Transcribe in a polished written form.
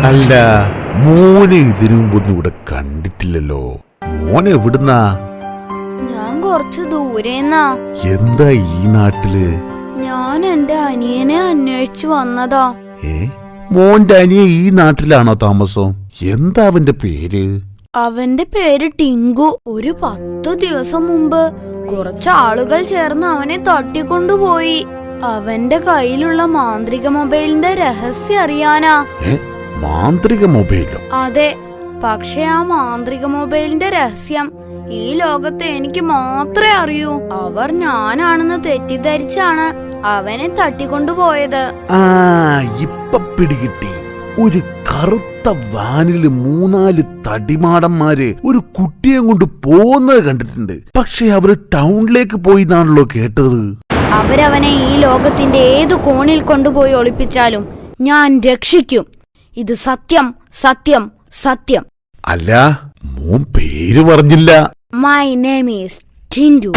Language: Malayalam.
അല്ല, മോനെ ഇതിനു മുമ്പൊന്നും ഇവിടെ കണ്ടിട്ടില്ലല്ലോ. മോനെ എവിടുന്നാ? ഞാൻ കുറച്ച് ദൂരേന്നാ. എന്താ ഈ നാട്ടില്? ഞാൻ എന്റെ അനിയനെ അന്വേഷിച്ചു വന്നതാ. മോന്റെ അനിയൻ ഈ നാട്ടിലാണോ താമസം? എന്താ അവന്റെ പേര്? അവന്റെ പേര് ടിങ്കു. ഒരു 10 ദിവസം മുമ്പ് കുറച്ച് ആളുകൾ ചേർന്ന് അവനെ തട്ടിക്കൊണ്ടുപോയി. അവന്റെ കയ്യിലുള്ള മാന്ത്രിക മൊബൈലിന്റെ രഹസ്യം അറിയാനാ. മാന്ത്രിക മൊബൈലോ? അതെ, പക്ഷെ ആ മാന്ത്രിക മൊബൈലിന്റെ രഹസ്യം ഈ ലോകത്ത് എനിക്ക് മാത്രമേ അറിയൂ. അവർ ഞാനാണെന്ന് തെറ്റിദ്ധരിച്ചാണ് അവനെ തട്ടിക്കൊണ്ടുപോയത്. ഇപ്പൊ പിടികിട്ടി. ഒരു കറുത്ത വാനില് 3-4 തടിമാടന്മാര് ഒരു കുട്ടിയെ കൊണ്ട് പോകുന്നത് കണ്ടിട്ടുണ്ട്. പക്ഷെ അവര് ടൗണിലേക്ക് പോയി എന്നാണല്ലോ കേട്ടത്. അവരവനെ ഈ ലോകത്തിന്റെ ഏതു കോണിൽ കൊണ്ടുപോയി ഒളിപ്പിച്ചാലും ഞാൻ രക്ഷിക്കും. ഇത് സത്യം, സത്യം, സത്യം. അല്ല, മോൻ പേര് പറഞ്ഞില്ല. My name is Tindu.